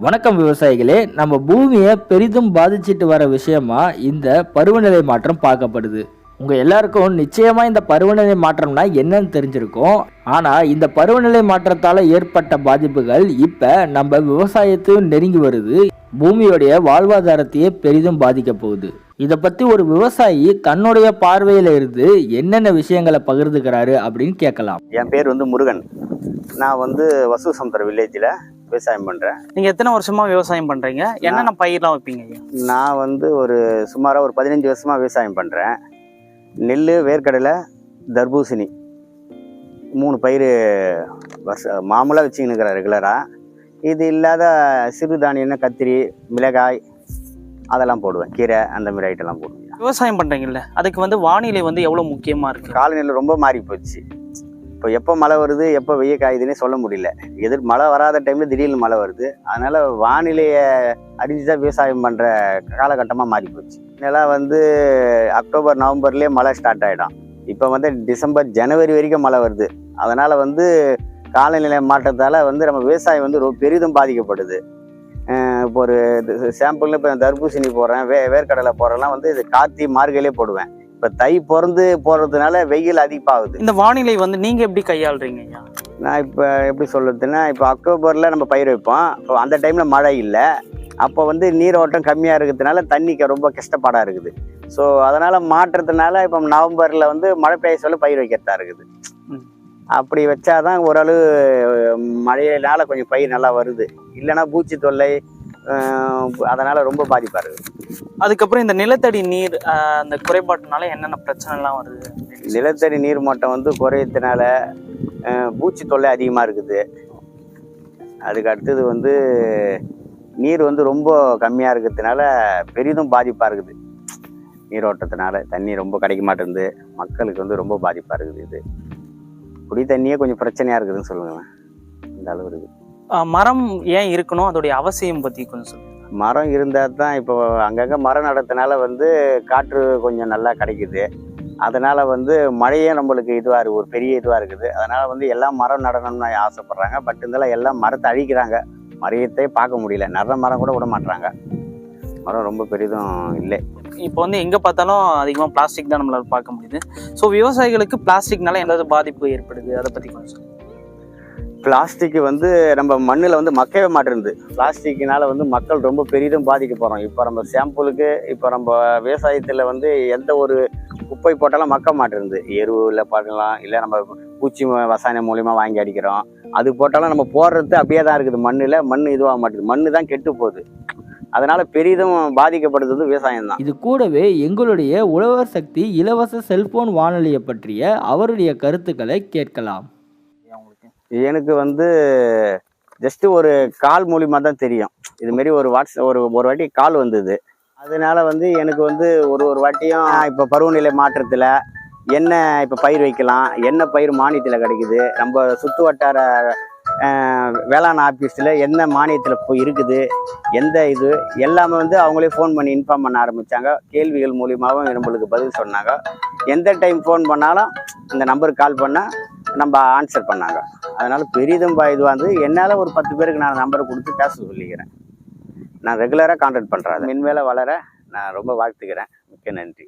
வணக்கம் விவசாயிகளே. நம்ம பூமியை பெரிதும் பாதிச்சிட்டு வர விஷயமா இந்த பருவநிலை மாற்றம் பார்க்கப்படுது. உங்க எல்லாருக்கும் நிச்சயமா இந்த பருவநிலை மாற்றம்னா என்னன்னு தெரிஞ்சிருக்கும். ஆனா இந்த பருவநிலை மாற்றத்தால ஏற்பட்ட பாதிப்புகள் இப்ப நம்ம விவசாயத்தையும் நெருங்கி வருது. பூமியோடைய வாழ்வாதாரத்தையே பெரிதும் பாதிக்க போகுது. இதை பத்தி ஒரு விவசாயி தன்னுடைய பார்வையில இருந்து என்னென்ன விஷயங்களை பகிர்ந்துக்கிறாரு அப்படின்னு கேட்கலாம். என் பேர் முருகன். நான் வசூசமுத்திரம் வில்லேஜில் விவசாயம் பண்ணுறேன். நீங்கள் எத்தனை வருஷமாக விவசாயம் பண்ணுறீங்க? என்னென்ன பயிரெலாம் வைப்பீங்க? நான் சுமாராக ஒரு 15 வருஷமாக விவசாயம் பண்ணுறேன். நெல், வேர்க்கடலை, தர்பூசணி 3 பயிர் மாமூலாக வச்சுக்கின்னு இருக்கிறேன் ரெகுலராக. இது இல்லாத சிறுதானியம்னா கத்திரி, மிளகாய் அதெல்லாம் போடுவேன். கீரை அந்த மாதிரி ஐட்டம்லாம் போடுவேன். விவசாயம் பண்ணுறீங்கல்ல, அதுக்கு வானிலை எவ்வளோ முக்கியமாக இருக்குது? காலநிலை ரொம்ப மாறி போச்சு. இப்போ எப்போ மழை வருது, எப்போ வெய்ய காயுதுன்னே சொல்ல முடியல. மழை வராத டைமில் திடீர்னு மழை வருது. அதனால் வானிலையை அறிஞ்சு தான் விவசாயம் பண்ணுற காலகட்டமாக மாறி போச்சு. இதெல்லாம் அக்டோபர், நவம்பர்லேயே மழை ஸ்டார்ட் ஆகிடும். இப்போ டிசம்பர், ஜனவரி வரைக்கும் மழை வருது. அதனால் காலநிலை மாற்றத்தால் நம்ம விவசாயம் பெரிதும் பாதிக்கப்படுது. இப்போ ஒரு சாம்பிள்னு இப்போ தர்பூசணி போடுறேன், வேர்க்கடலை போடுறேன்னா இது கார்த்திகை, மார்கழியே போடுவேன். இப்போ தை பிறந்து போடுறதுனால வெயில் அதிகமாகுது. இந்த வானிலை நீங்கள் எப்படி கையாளுறீங்க? நான் இப்போ எப்படி சொல்கிறதுன்னா, இப்போ அக்டோபரில் நம்ம பயிர் வைப்போம். இப்போ அந்த டைமில் மழை இல்லை. அப்போ நீரோட்டம் கம்மியாக இருக்கிறதுனால தண்ணிக்கு ரொம்ப கஷ்டப்பாடாக இருக்குது. ஸோ அதனால் மாற்றுறதுனால இப்போ நவம்பரில் மழை பெய்ய சொல்ல பயிர் வைக்கிறதா இருக்குது. அப்படி வச்சாதான் ஓரளவு மழையினால கொஞ்சம் பயிர் நல்லா வருது. இல்லைன்னா பூச்சி தொல்லை அதனால ரொம்ப பாதிப்பாக இருக்குது. அதுக்கப்புறம் இந்த நிலத்தடி நீர் அந்த குறைபாட்டினால என்னென்ன பிரச்சனைலாம் வருது? நிலத்தடி நீர் மட்டம் குறையத்தினால பூச்சி தொல்லை அதிகமாக இருக்குது. அதுக்கு அடுத்தது நீர் ரொம்ப கம்மியாக இருக்கிறதுனால பெரிதும் பாதிப்பாக இருக்குது. நீரோட்டத்தினால தண்ணி ரொம்ப கிடைக்க மாட்டேங்குது. மக்களுக்கு ரொம்ப பாதிப்பாக இருக்குது. இது குடி தண்ணியே கொஞ்சம் பிரச்சனையாக இருக்குதுன்னு சொல்லுங்களேன். இந்த அளவு இருக்குது. மரம் ஏன் இருக்கணும், அதோடைய அவசியம் பற்றி கொஞ்சம் சொல்லுங்கள். மரம் இருந்தால் தான் இப்போ அங்கங்கே மரம் நடத்தினால காற்று கொஞ்சம் நல்லா கிடைக்குது. அதனால் மழையே நம்மளுக்கு இதுவாக இருக்குது, ஒரு பெரிய இதுவாக இருக்குது. அதனால் எல்லாம் மரம் நடணும்னு ஆசைப்பட்றாங்க. பட் இருந்தாலும் எல்லாம் மரத்தை அழிக்கிறாங்க. மரத்தையே பார்க்க முடியல. நடுற மரம் கூட விட மாட்டுறாங்க. மரம் ரொம்ப பெரிதும் இல்லை. இப்போ எங்கே பார்த்தாலும் அதிகமாக பிளாஸ்டிக் தான் நம்மளால் பார்க்க முடியுது. ஸோ விவசாயிகளுக்கு பிளாஸ்டிக்னால எந்த பாதிப்பு ஏற்படுது, அதை பற்றி கொஞ்சம் சொல்லுங்கள். பிளாஸ்டிக் நம்ம மண்ணில் மக்கவே மாட்டேருந்து. பிளாஸ்டிக்னால மக்கள் ரொம்ப பெரிதும் பாதிக்க போகிறோம். இப்போ நம்ம சாம்பிளுக்கு இப்போ நம்ம விவசாயத்தில் எந்த ஒரு குப்பை போட்டாலும் மக்க மாட்டேருந்து. எருவில் போடலாம், இல்லை நம்ம பூச்சி ரசாயனம் மூலிமா வாங்கி அடிக்கிறோம். அது போட்டாலும் நம்ம போடுறது அப்படியே தான் இருக்குது. மண் இதுவாக மாட்டேங்குது. மண் தான் கெட்டு போகுது. அதனால பெரிதும் பாதிக்கப்படுறது விவசாயம் தான். இது கூடவே எங்களுடைய உழவர் சக்தி இலவச செல்போன் வானொலியை பற்றிய அவருடைய கருத்துக்களை கேட்கலாம். எனக்கு ஜஸ்ட் ஒரு கால் மூலியமாக தான் தெரியும். இதுமாரி ஒரு ஒரு வாட்டி கால் வந்தது. அதனால எனக்கு ஒரு வாட்டியும் இப்போ பருவநிலை மாற்றத்தில் என்ன இப்போ பயிர் வைக்கலாம், என்ன பயிர் மானியத்தில் கிடைக்குது, நம்ம சுற்று வட்டார வேளாண் ஆஃபீஸில் என்ன மானியத்தில் போய் இருக்குது, எந்த இது எல்லாமே அவங்களே ஃபோன் பண்ணி இன்ஃபார்ம் பண்ண ஆரம்பித்தாங்க. கேள்விகள் மூலியமாகவும் நம்மளுக்கு பதில் சொன்னாங்க. எந்த டைம் ஃபோன் பண்ணாலும் அந்த நம்பருக்கு கால் பண்ணால் நம்ம ஆன்சர் பண்ணாங்க. அதனால் பெரிதும் இதுவாக என்னால் ஒரு 10 பேருக்கு நான் நம்பரை கொடுத்து பேச சொல்லிக்கிறேன். நான் ரெகுலராக கான்டாக்ட் பண்ணுறேன். மின்மேலே வளர நான் ரொம்ப வாழ்த்துக்கிறேன். மிக்க நன்றி.